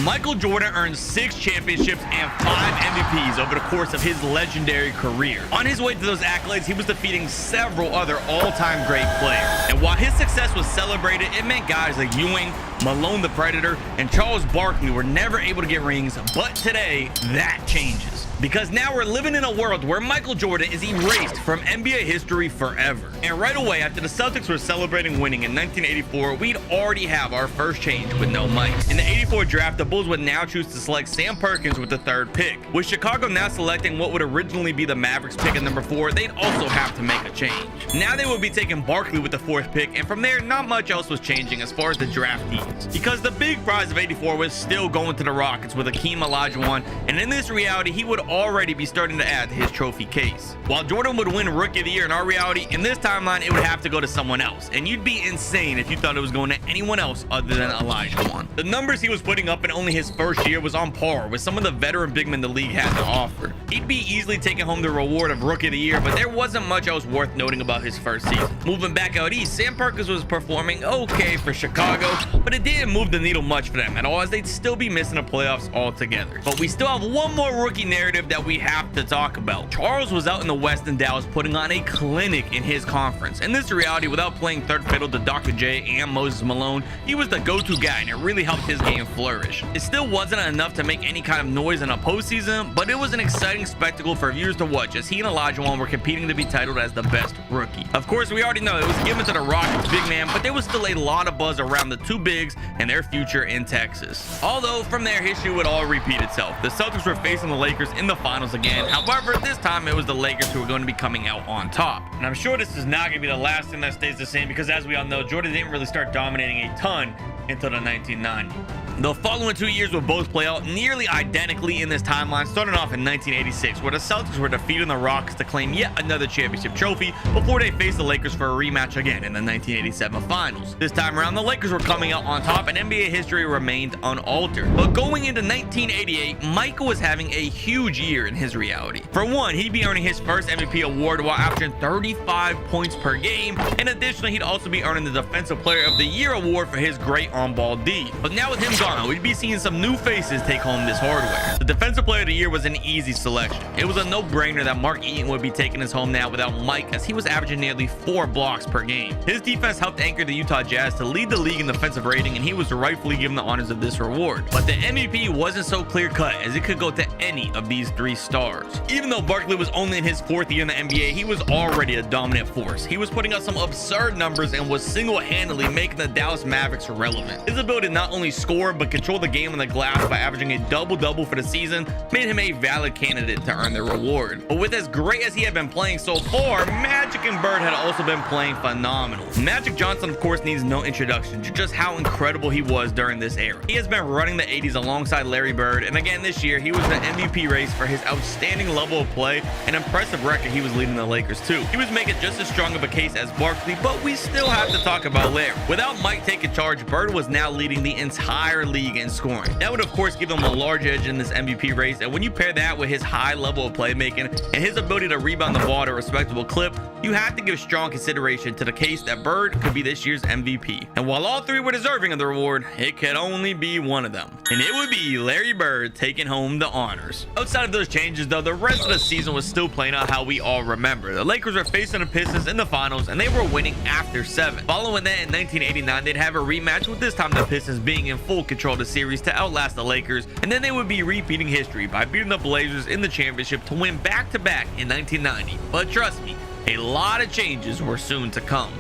Michael Jordan earned 6 championships and 5 MVPs over the course of his legendary career. On his way to those accolades, he was defeating several other all-time great players. And while his success was celebrated, it meant guys like Ewing, Malone the Predator, and Charles Barkley were never able to get rings. But today, that changes. Because now we're living in a world where Michael Jordan is erased from NBA history forever. And right away, after the Celtics were celebrating winning in 1984, we'd already have our first change with no Mike. In the 84 draft, the Bulls would now choose to select Sam Perkins with the 3rd pick. With Chicago now selecting what would originally be the Mavericks pick at number 4, they'd also have to make a change. Now they would be taking Barkley with the 4th pick, and from there, not much else was changing as far as the draftees. Because the big prize of 84 was still going to the Rockets with Hakeem Olajuwon, and in this reality, he would already be starting to add to his trophy case. While Jordan would win Rookie of the Year in our reality, in this timeline, it would have to go to someone else, and you'd be insane if you thought it was going to anyone else other than Olajuwon. The numbers he was putting up in only his first year was on par with some of the veteran big men the league had to offer. He'd be easily taking home the reward of Rookie of the Year, but there wasn't much else worth noting about his first season. Moving back out east, Sam Perkins was performing okay for Chicago, but it didn't move the needle much for them at all, as they'd still be missing the playoffs altogether. But we still have one more rookie narrative that we have to talk about. Charles was out in the West in Dallas putting on a clinic in his conference. In this reality, without playing third fiddle to Dr. J and Moses Malone, he was the go-to guy, and it really helped his game flourish. It still wasn't enough to make any kind of noise in a postseason, but it was an exciting spectacle for viewers to watch as he and Olajuwon were competing to be titled as the best rookie. Of course, we already know it was given to the Rockets big man, but there was still a lot of buzz around the two bigs and their future in Texas. Although from there, history would all repeat itself. The Celtics were facing the Lakers in the finals again. However, this time it was the Lakers who were going to be coming out on top. And I'm sure this is not going to be the last thing that stays the same, because as we all know, Jordan didn't really start dominating a ton until the 1990s. The following 2 years would both play out nearly identically in this timeline, starting off in 1986, where the Celtics were defeating the Rockets to claim yet another championship trophy before they faced the Lakers for a rematch again in the 1987 finals. This time around, the Lakers were coming out on top and NBA history remained unaltered. But going into 1988, Michael was having a huge year in his reality. For one, he'd be earning his first MVP award while averaging 35 points per game, and additionally, he'd also be earning the Defensive Player of the Year award for his great on-ball D. But now with him gone, we'd be seeing some new faces take home this hardware. The Defensive Player of the Year was an easy selection. It was a no-brainer that Mark Eaton would be taking his home now without Mike, as he was averaging nearly 4 blocks per game. His defense helped anchor the Utah Jazz to lead the league in defensive rating, and he was rightfully given the honors of this reward. But the MVP wasn't so clear-cut, as it could go to any of these 3 stars. Even though Barkley was only in his 4th year in the NBA, he was already a dominant force. He was putting up some absurd numbers and was single-handedly making the Dallas Mavericks relevant. His ability to not only score but control the game on the glass by averaging a double-double for the season made him a valid candidate to earn the reward. But with as great as he had been playing so far, Magic and Bird had also been playing phenomenal. Magic Johnson, of course, needs no introduction to just how incredible he was during this era. He has been running the 80s alongside Larry Bird, and again this year, he was in the MVP race for his outstanding level of play and impressive record he was leading the Lakers to. He was making just as strong of a case as Barkley, but we still have to talk about Larry. Without Mike taking charge, Bird was now leading the entire league in scoring. That would of course give him a large edge in this MVP race, and when you pair that with his high level of playmaking and his ability to rebound the ball at a respectable clip, you have to give strong consideration to the case that Bird could be this year's MVP. And while all 3 were deserving of the reward, it could only be one of them, and it would be Larry Bird taking home the honors. Outside of those changes though, the rest of the season was still playing out how we all remember. The Lakers were facing the Pistons in the finals, and they were winning after 7. Following that, in 1989, they'd have a rematch, with this time the Pistons being in full control of the series to outlast the Lakers, and then they would be repeating history by beating the Blazers in the championship to win back-to-back in 1990. But trust me, a lot of changes were soon to come.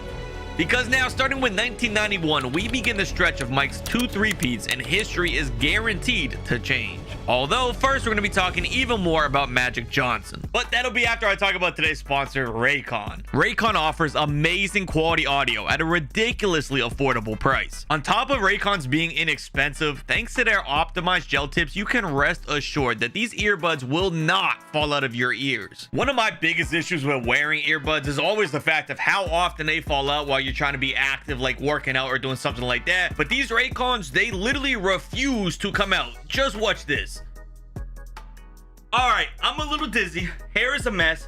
Because now, starting with 1991, we begin the stretch of Mike's 2 three-peats, and history is guaranteed to change. Although, first we're going to be talking even more about Magic Johnson. But that'll be after I talk about today's sponsor, Raycon. Raycon offers amazing quality audio at a ridiculously affordable price. On top of Raycon's being inexpensive, thanks to their optimized gel tips, you can rest assured that these earbuds will not fall out of your ears. One of my biggest issues with wearing earbuds is always the fact of how often they fall out while you're trying to be active, like working out or doing something like that. But these Raycons, they literally refuse to come out. Just watch this. All right, I'm a little dizzy, hair is a mess,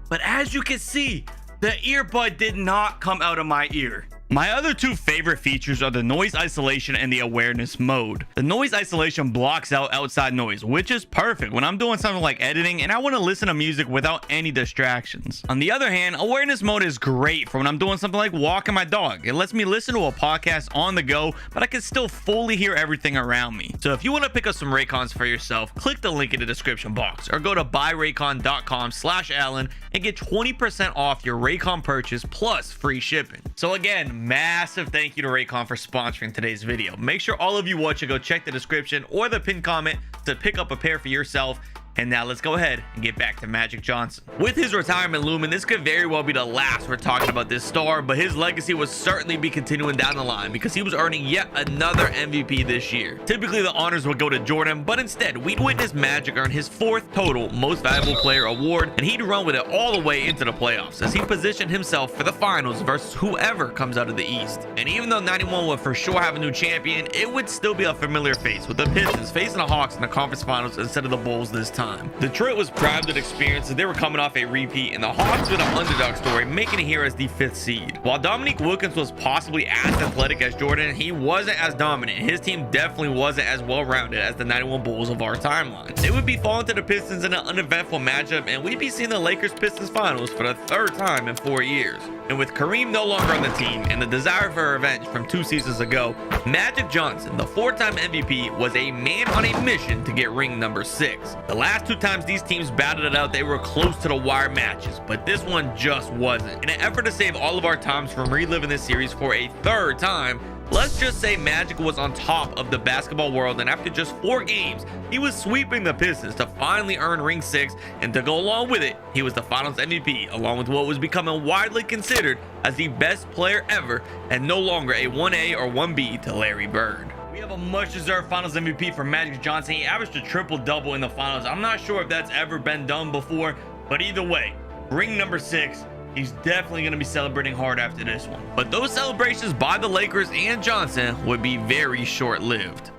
but as you can see, the earbud did not come out of my ear. My other two favorite features are the noise isolation and the awareness mode. The noise isolation blocks out outside noise, which is perfect when I'm doing something like editing and I want to listen to music without any distractions. On the other hand, awareness mode is great for when I'm doing something like walking my dog. It lets me listen to a podcast on the go, but I can still fully hear everything around me. So if you want to pick up some Raycons for yourself, click the link in the description box or go to buyraycon.com/Allen and get 20% off your Raycon purchase plus free shipping. So again, massive thank you to Raycon for sponsoring today's video. Make sure all of you watching go check the description or the pinned comment to pick up a pair for yourself. And now let's go ahead and get back to Magic Johnson. With his retirement looming, this could very well be the last we're talking about this star, but his legacy will certainly be continuing down the line because he was earning yet another MVP this year. Typically the honors would go to Jordan, but instead we'd witness Magic earn his 4th total most valuable player award, and he'd run with it all the way into the playoffs as he positioned himself for the finals versus whoever comes out of the East. And even though 91 would for sure have a new champion, it would still be a familiar face, with the Pistons facing the Hawks in the conference finals instead of the Bulls this time. Detroit was proud of the experience as they were coming off a repeat, and the Hawks were the underdog story, making it here as the 5th seed. While Dominique Wilkins was possibly as athletic as Jordan, he wasn't as dominant. His team definitely wasn't as well-rounded as the 91 Bulls of our timeline. They would be falling to the Pistons in an uneventful matchup, and we'd be seeing the Lakers-Pistons finals for the 3rd time in 4 years. And with Kareem no longer on the team and the desire for revenge from 2 seasons ago, Magic Johnson, the 4-time MVP, was a man on a mission to get ring number 6. The last 2 times these teams battled it out, they were close to the wire matches, but this one just wasn't. In an effort to save all of our times from reliving this series for a 3rd time, let's just say Magic was on top of the basketball world, and after just 4 games, he was sweeping the Pistons to finally earn ring 6, and to go along with it, he was the finals MVP, along with what was becoming widely considered as the best player ever, and no longer a 1A or 1B to Larry Bird. We have a much-deserved finals MVP for Magic Johnson. He averaged a triple-double in the finals. I'm not sure if that's ever been done before, but either way, ring number 6. He's definitely going to be celebrating hard after this one. But those celebrations by the Lakers and Johnson would be very short-lived.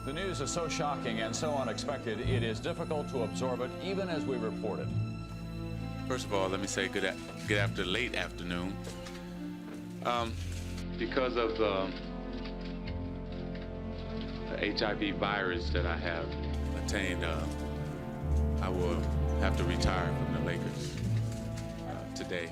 The news is so shocking and so unexpected, it is difficult to absorb it even as we report it. First of all, let me say good late afternoon. Because of the HIV virus that I have attained, I will have to retire from the Lakers today.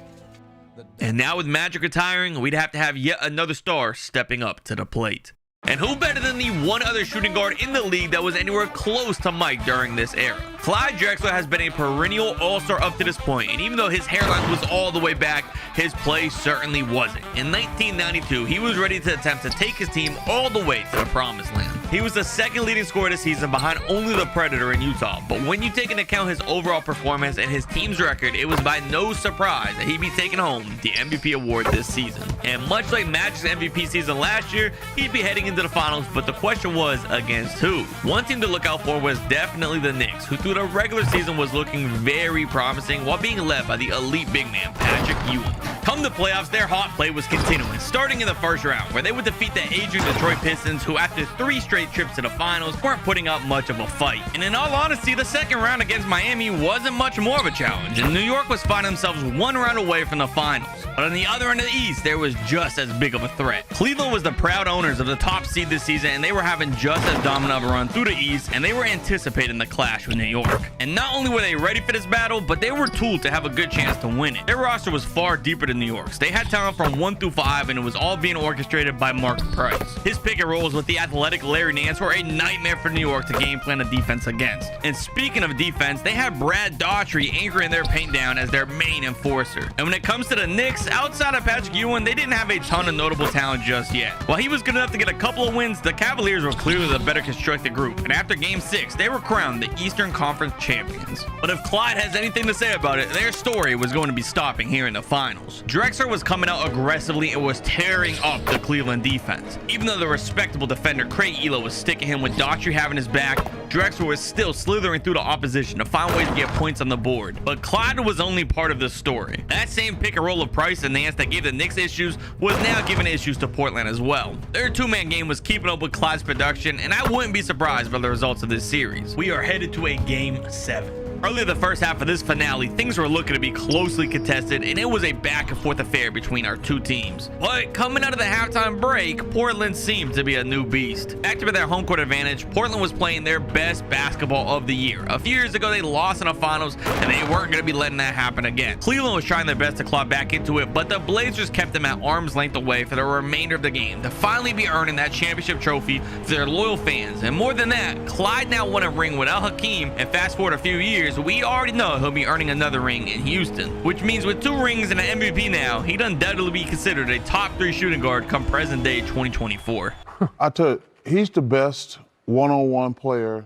And now with Magic retiring, we'd have to have yet another star stepping up to the plate. And who better than the one other shooting guard in the league that was anywhere close to Mike during this era? Clyde Drexler has been a perennial all-star up to this point, and even though his hairline was all the way back, his play certainly wasn't. In 1992, he was ready to attempt to take his team all the way to the promised land. He was the 2nd leading scorer this season behind only the Predator in Utah, but when you take into account his overall performance and his team's record, it was by no surprise that he'd be taking home the MVP award this season. And much like Magic's MVP season last year, he'd be heading into the finals, but the question was against who? One team to look out for was definitely the Knicks, who through the regular season was looking very promising while being led by the elite big man Patrick Ewing. Come the playoffs, their hot play was continuing, starting in the 1st round, where they would defeat the aging Detroit Pistons, who after 3 straight trips to the finals weren't putting up much of a fight. And in all honesty, the 2nd round against Miami wasn't much more of a challenge, and New York was finding themselves 1 round away from the finals. But on the other end of the East, there was just as big of a threat. Cleveland was the proud owners of the top seed this season, and they were having just as dominant of a run through the East, and they were anticipating the clash with New York. And not only were they ready for this battle, but they were tooled to have a good chance to win it. Their roster was far deeper than New York's. They had talent from 1 through 5, and it was all being orchestrated by Mark Price. His pick and rolls with the athletic Larry Nance were a nightmare for New York to game plan a defense against. And speaking of defense, they had Brad Daughtry anchoring their paint down as their main enforcer. And when it comes to the Knicks, outside of Patrick Ewing, they didn't have a ton of notable talent just yet. While he was good enough to get a couple of wins, the Cavaliers were clearly the better constructed group, and after game 6 they were crowned the Eastern Conference champions. But if Clyde has anything to say about it, their story was going to be stopping here in the finals. Drexler was coming out aggressively and was tearing up the Cleveland defense. Even though the respectable defender Craig Elo was sticking him with Daughtry having his back, Drexler was still slithering through the opposition to find ways to get points on the board. But Clyde was only part of the story. That same pick and roll of Price and Nance that gave the Knicks issues was now giving issues to Portland as well. Their 2-man game was keeping up with Clyde's production, and I wouldn't be surprised by the results of this series. We are headed to a game 7. Early in the first half of this finale, things were looking to be closely contested, and it was a back and forth affair between our two teams. But coming out of the halftime break, Portland seemed to be a new beast. Active with their home court advantage, Portland was playing their best basketball of the year. A few years ago, they lost in the finals, and they weren't going to be letting that happen again. Cleveland was trying their best to claw back into it, but the Blazers kept them at arm's length away for the remainder of the game to finally be earning that championship trophy for their loyal fans. And more than that, Clyde now won a ring without Hakeem, and fast forward a few years, we already know he'll be earning another ring in Houston, which means with 2 rings and an MVP now, he'd undoubtedly be considered a top 3 shooting guard come present day 2024. I tell you, he's the best one-on-one player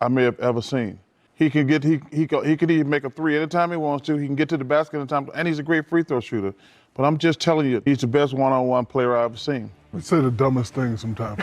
I may have ever seen. He could even make a 3 anytime he wants to. He can get to the basket anytime, and he's a great free throw shooter. But I'm just telling you, he's the best one-on-one player I've ever seen. We say the dumbest things sometimes.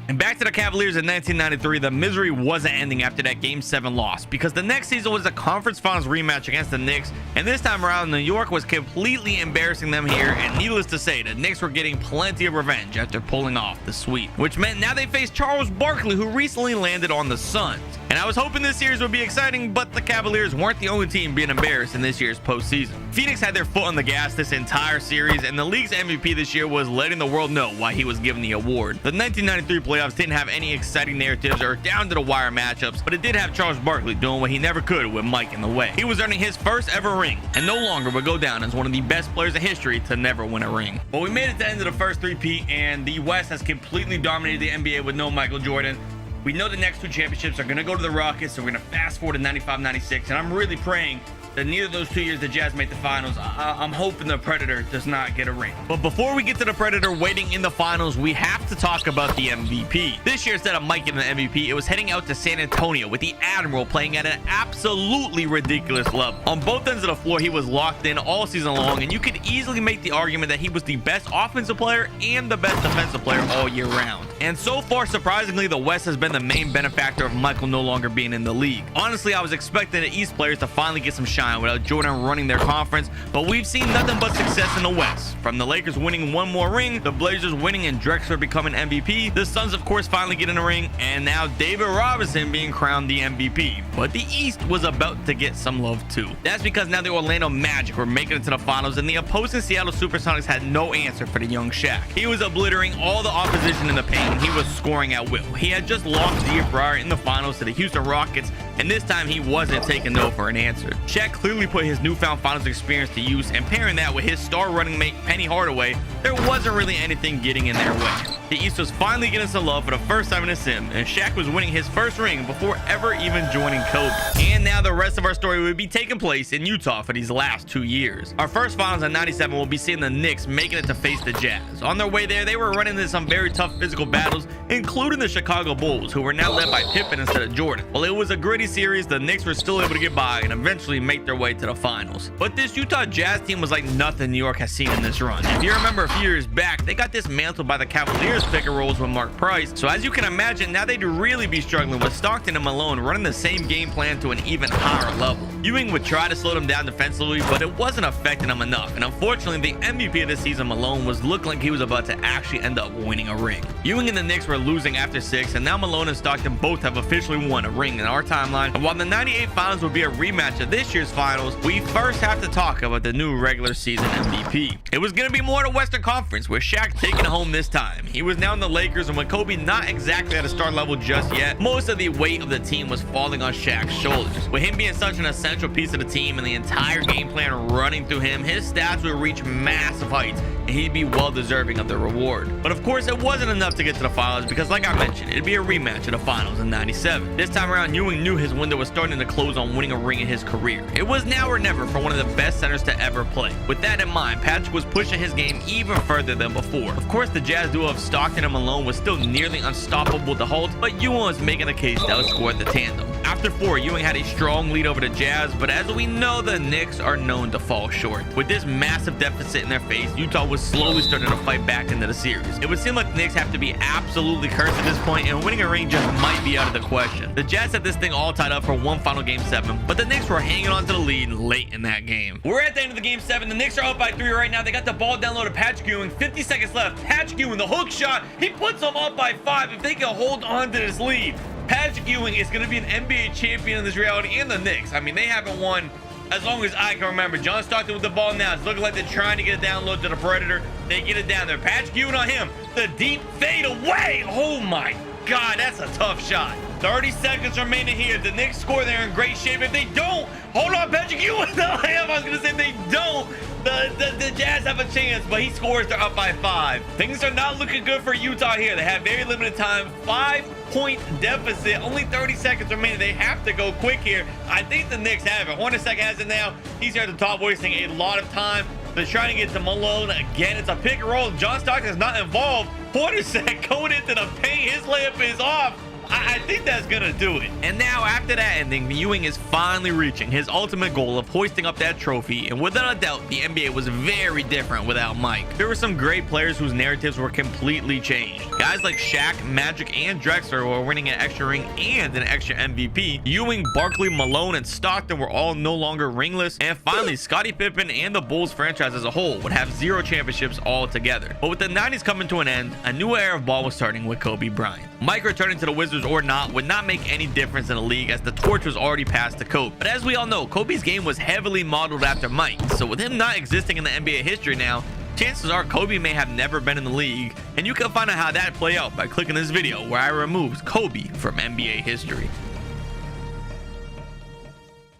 And back to the Cavaliers in 1993, the misery wasn't ending after that Game 7 loss, because the next season was a conference finals rematch against the Knicks, and this time around, New York was completely embarrassing them here, and needless to say, the Knicks were getting plenty of revenge after pulling off the sweep, which meant now they faced Charles Barkley, who recently landed on the Suns. And I was hoping this series would be exciting, but the Cavaliers weren't the only team being embarrassed in this year's postseason. Phoenix had their foot on the gas this entire series, and the league's MVP this year was letting the world know why he was given the award. The 1993 playoffs didn't have any exciting narratives or down-to-the-wire matchups, but it did have Charles Barkley doing what he never could with Mike in the way. He was earning his first ever ring, and no longer would go down as one of the best players in history to never win a ring. But we made it to the end of the first three-peat, and the West has completely dominated the NBA with no Michael Jordan. We know the next 2 championships are going to go to the Rockets, so we're going to fast forward to 95-96, and I'm really praying that neither of those 2 years the Jazz make the finals. I'm hoping the Predator does not get a ring. But before we get to the Predator waiting in the finals, we have to talk about the MVP. This year, instead of Mike getting the MVP, it was heading out to San Antonio with the Admiral playing at an absolutely ridiculous level. On both ends of the floor, he was locked in all season long, and you could easily make the argument that he was the best offensive player and the best defensive player all year round. And so far, surprisingly, the West has been the main benefactor of Michael no longer being in the league. Honestly, I was expecting the East players to finally get some shine without Jordan running their conference, but we've seen nothing but success in the West. From the Lakers winning 1 more ring, the Blazers winning and Drexler becoming MVP, the Suns of course finally getting a ring, and now David Robinson being crowned the MVP. But the East was about to get some love too. That's because now the Orlando Magic were making it to the finals, and the opposing Seattle Supersonics had no answer for the young Shaq. He was obliterating all the opposition in the paint, and he was scoring at will. He had just lost the year prior in the finals to the Houston Rockets, and this time he wasn't taking no for an answer. Shaq clearly put his newfound finals experience to use, and pairing that with his star running mate Penny Hardaway, there wasn't really anything getting in their way. The East was finally getting some love for the first time in a sim, and Shaq was winning his first ring before ever even joining Kobe. And now the rest of our story would be taking place in Utah for these last 2 years. Our first finals in 97 will be seeing the Knicks making it to face the Jazz. On their way there, they were running into some very tough physical battles, including the Chicago Bulls, who were now led by Pippen instead of Jordan. While it was a gritty series, the Knicks were still able to get by and eventually make their way to the finals. But this Utah Jazz team was like nothing New York has seen in this run. If you remember a few years back, they got dismantled by the Cavaliers pick and rolls with Mark Price. So as you can imagine, now they'd really be struggling with Stockton and Malone running the same game plan to an even higher level. Ewing would try to slow them down defensively, but it wasn't affecting them enough. And unfortunately, the MVP of this season, Malone, was looking like he was about to actually end up winning a ring. Ewing and the Knicks were losing after 6, and now Malone and Stockton both have officially won a ring in our timeline. And while the 98 finals will be a rematch of this year's finals, we first have to talk about the new regular season MVP. It was going to be more the Western Conference, with Shaq taking it home this time. He was now in the Lakers, and with Kobe not exactly at a star level just yet, most of the weight of the team was falling on Shaq's shoulders. With him being such an essential piece of the team and the entire game plan running through him, his stats would reach massive heights, and he'd be well deserving of the reward. But of course, it wasn't enough to get to the finals, because like I mentioned, it'd be a rematch of the finals in 97. This time around, Ewing knew his window was starting to close on winning a ring in his career. It was now or never for one of the best centers to ever play. With that in mind, Patrick was pushing his game even further than before. Of course, the Jazz duo of Stockton and Malone was still nearly unstoppable to halt, but Ewing was making a case that would score the tandem. After 4, Ewing had a strong lead over the Jazz, but as we know, the Knicks are known to fall short. With this massive deficit in their face, Utah was slowly starting to fight back into the series. It would seem like the Knicks have to be absolutely cursed at this point, and winning a ring just might be out of the question. The Jazz had this thing all tied up for one final Game 7, but the Knicks were hanging on to the lead late in that game. We're at the end of the Game 7. The Knicks are up by 3 right now. They got the ball down low to Patrick Ewing. 50 seconds left. Patrick Ewing, the hook shot. He puts them up by 5. If they can hold on to this lead, Patrick Ewing is going to be an NBA champion in this reality, and the Knicks. I mean, they haven't won as long as I can remember. John Stockton with the ball now. It's looking like they're trying to get it down low to the Predator. They get it down there. Patrick Ewing on him. The deep fade away. Oh my God, that's a tough shot. 30 seconds remaining here. The Knicks score. They're in great shape. If they don't, hold on, Patrick Ewing. I was going to say if they don't, the Jazz have a chance, but he scores. They're up by 5. Things are not looking good for Utah here. They have very limited time. 5-point deficit. Only 30 seconds remaining. They have to go quick here. I think the Knicks have it. Hornacek has it now. He's here at the top, wasting a lot of time. They're trying to get to Malone again. It's a pick and roll. John Stockton is not involved. Hornacek going into the paint. His layup is off. I think that's gonna do it. And now after that ending, Ewing is finally reaching his ultimate goal of hoisting up that trophy, and without a doubt the NBA was very different without Mike. There were some great players whose narratives were completely changed. Guys like Shaq, Magic, and Drexler were winning an extra ring and an extra MVP. Ewing, Barkley, Malone, and Stockton were all no longer ringless, and finally Scottie Pippen and the Bulls franchise as a whole would have 0 championships altogether. But with the 90s coming to an end, a new era of ball was starting with Kobe Bryant. Mike returning to the Wizards or not would not make any difference in the league, as the torch was already passed to Kobe. But as we all know, Kobe's game was heavily modeled after Mike, so with him not existing in the NBA history now, chances are Kobe may have never been in the league, and you can find out how that played out by clicking this video where I removed Kobe from NBA history.